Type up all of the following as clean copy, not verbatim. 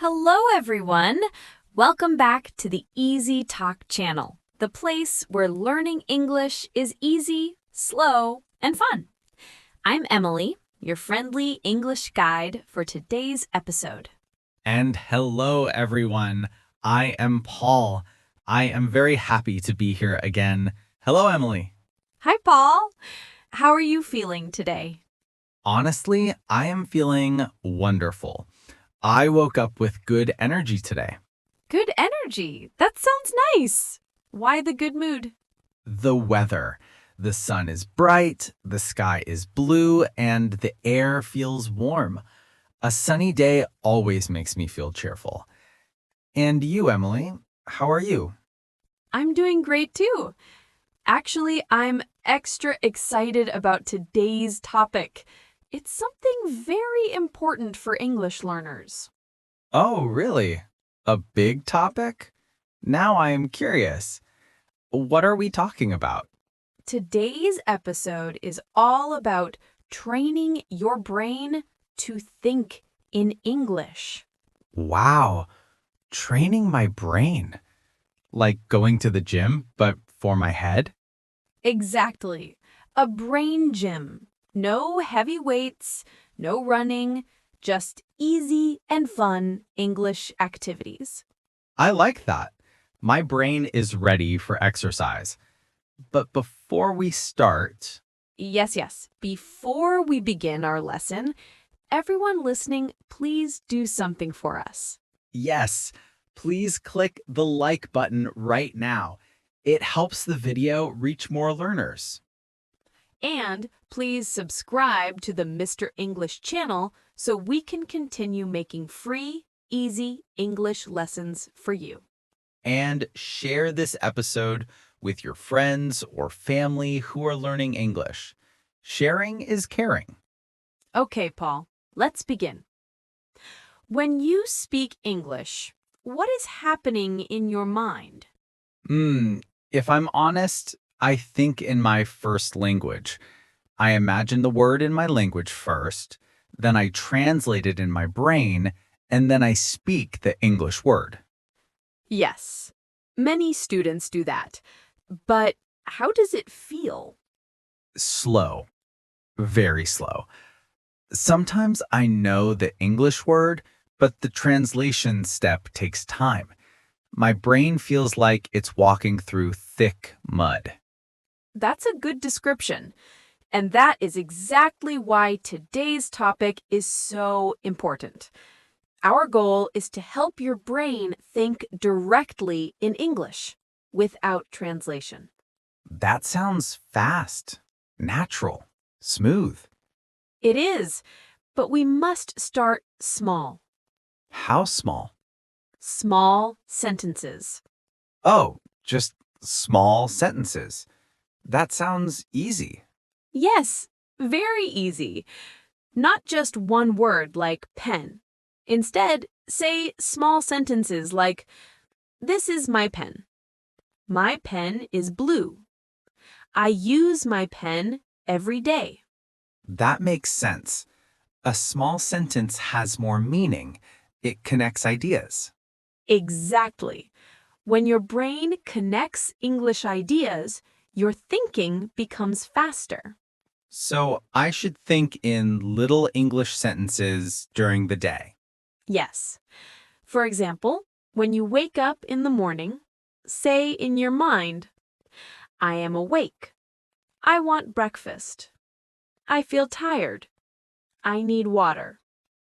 Hello, everyone. Welcome back to the Easy Talk channel, the place where learning English is easy, slow, and fun. I'm Emily, your friendly English guide for today's episode. And hello, everyone. I am Paul. I am very happy to be here again. Hello, Emily. Hi, Paul. How are you feeling today? Honestly, I am feeling wonderful. I woke up with good energy today. Good energy. That sounds nice. Why the good mood? The weather. The sun is bright, the sky is blue, and the air feels warm. A sunny day always makes me feel cheerful. And you, Emily, how are you? I'm doing great too. Actually, I'm extra excited about today's topic. It's something very important for English learners. Oh, really? A big topic? Now I am curious. What are we talking about? Today's episode is all about training your brain to think in English. Wow, training my brain. Like going to the gym, but for my head? Exactly. A brain gym. No heavy weights, no running, just easy and fun English activities. I like that. My brain is ready for exercise. But before we start, Yes. Before we begin our lesson, everyone listening, please do something for us. yes, please click the like button right now. It helps the video reach more learners. And please subscribe to the Mr. English channel so we can continue making free, easy English lessons for you. And share this episode with your friends or family who are learning English. Sharing is caring. Okay, Paul, let's begin. When you speak English, what is happening in your mind? If I'm honest, I think in my first language. I imagine the word in my language first, then I translate it in my brain, and then I speak the English word. Yes, many students do that. But how does it feel? Slow, very slow. Sometimes I know the English word, but the translation step takes time. My brain feels like it's walking through thick mud. That's a good description. And that is exactly why today's topic is so important. Our goal is to help your brain think directly in English without translation. That sounds fast, natural, smooth. It is, but we must start small. How small? Small sentences. Oh, just small sentences. That sounds easy. Yes, very easy. Not just one word like pen. Instead, say small sentences like, "This is my pen. My pen is blue. I use my pen every day." That makes sense. A small sentence has more meaning. It connects ideas. Exactly. When your brain connects English ideas, your thinking becomes faster. So I should think in little English sentences during the day. Yes. For example, when you wake up in the morning, say in your mind, "I am awake. I want breakfast. I feel tired. I need water."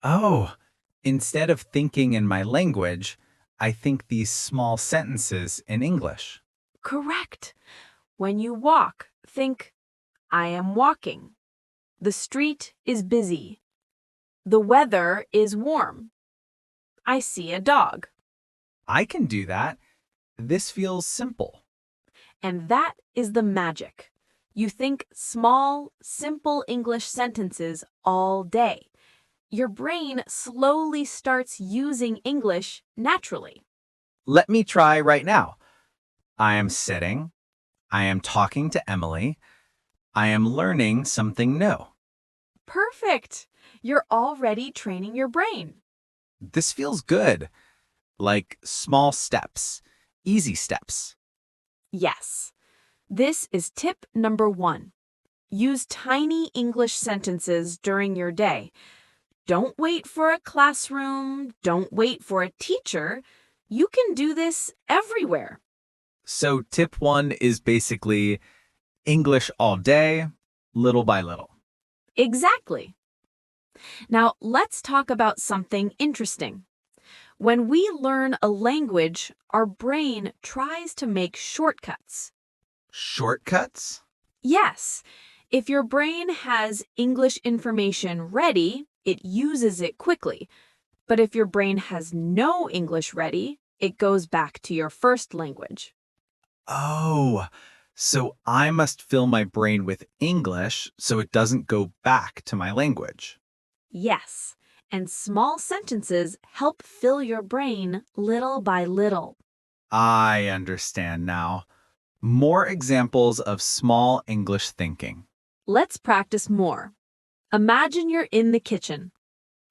Oh, instead of thinking in my language, I think these small sentences in English. Correct. When you walk, think, "I am walking. The street is busy. The weather is warm. I see a dog." I can do that. This feels simple. And that is the magic. You think small, simple English sentences all day. Your brain slowly starts using English naturally. Let me try right now. I am sitting. I am talking to Emily. I am learning something new. Perfect! You're already training your brain. This feels good. Like small steps, easy steps. Yes. This is tip number 1. Use tiny English sentences during your day. Don't wait for a classroom. Don't wait for a teacher. You can do this everywhere. So, tip one is basically English all day, little by little. Exactly. Now, let's talk about something interesting. When we learn a language, our brain tries to make shortcuts. Shortcuts? Yes, if your brain has English information ready, it uses it quickly. But if your brain has no English ready, it goes back to your first language. Oh, so I must fill my brain with English so it doesn't go back to my language. Yes, and small sentences help fill your brain little by little. I understand now. More examples of small English thinking. Let's practice more. Imagine you're in the kitchen.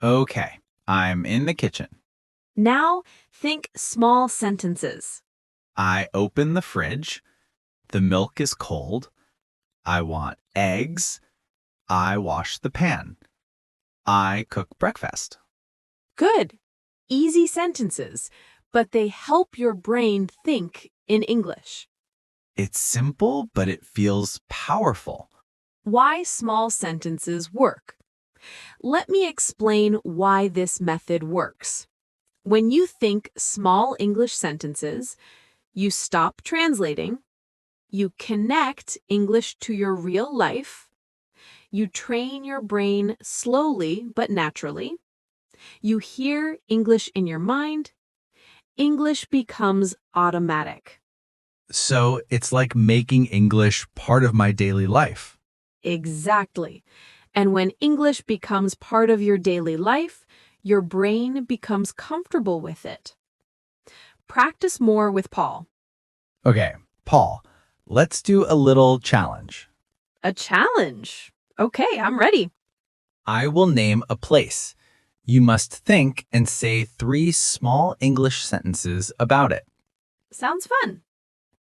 Okay, I'm in the kitchen. Now, think small sentences. I open the fridge. The milk is cold. I want eggs. I wash the pan. I cook breakfast. Good. Easy sentences, but they help your brain think in English. It's simple, but it feels powerful. Why small sentences work. Let me explain why this method works. When you think small English sentences, you stop translating, you connect English to your real life, you train your brain slowly but naturally, you hear English in your mind, English becomes automatic. So it's like making English part of my daily life. Exactly. And when English becomes part of your daily life, your brain becomes comfortable with it. Practice more with Paul. Okay, Paul, let's do a little challenge. A challenge. Okay, I'm ready. I will name a place. You must think and say 3 small English sentences about it. Sounds fun.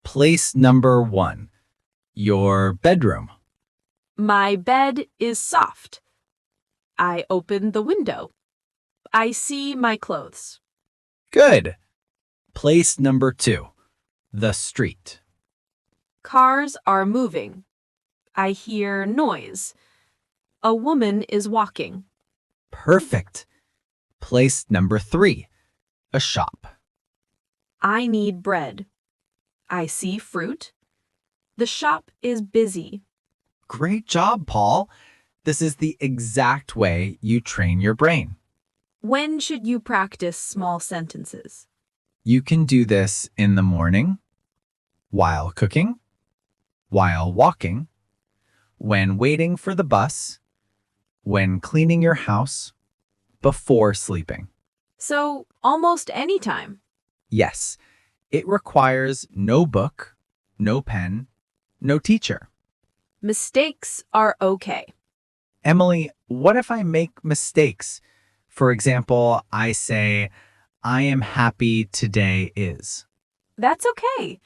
Place number 1, your bedroom. My bed is soft. I open the window. I see my clothes. Good. Place number 2, the street. Cars are moving. I hear noise. A woman is walking. Perfect. Place number 3, a shop. I need bread. I see fruit. The shop is busy. Great job, Paul. This is the exact way you train your brain. When should you practice small sentences? You can do this in the morning, while cooking, while walking, when waiting for the bus, when cleaning your house, before sleeping. So, almost any time. Yes, it requires no book, no pen, no teacher. Mistakes are okay. Emily, what if I make mistakes? For example, I say, I am happy today is. That's okay.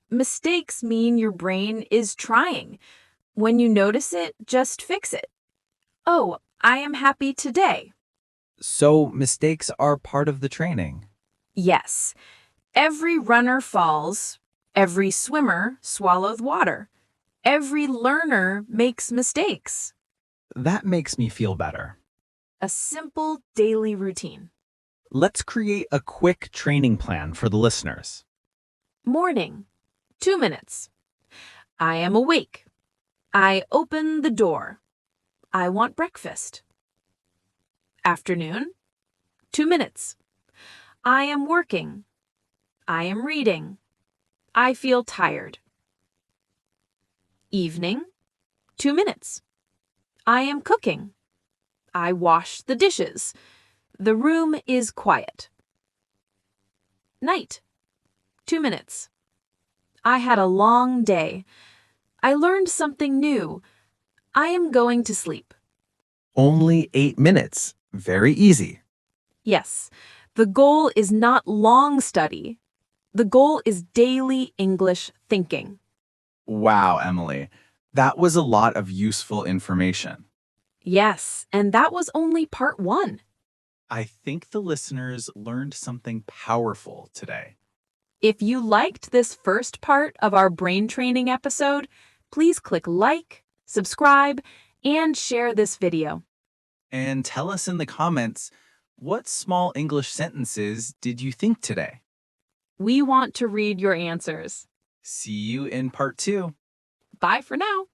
Mistakes mean your brain is trying. When you notice it, just fix it. Oh, I am happy today. So mistakes are part of the training. Yes. Every runner falls. Every swimmer swallows water. Every learner makes mistakes. That makes me feel better. A simple daily routine. Let's create a quick training plan for the listeners. Morning, 2 minutes. I am awake. I open the door. I want breakfast. Afternoon, 2 minutes. I am working. I am reading. I feel tired. Evening, 2 minutes. I am cooking. I wash the dishes. The room is quiet. Night, 2 minutes. I had a long day. I learned something new. I am going to sleep. Only 8 minutes. Very easy. Yes, the goal is not long study. The goal is daily English thinking. Wow, Emily. That was a lot of useful information. Yes, and that was only part one. I think the listeners learned something powerful today. If you liked this first part of our brain training episode, please click like, subscribe, and share this video. And tell us in the comments, what small English sentences did you think today? We want to read your answers. See you in part 2. Bye for now.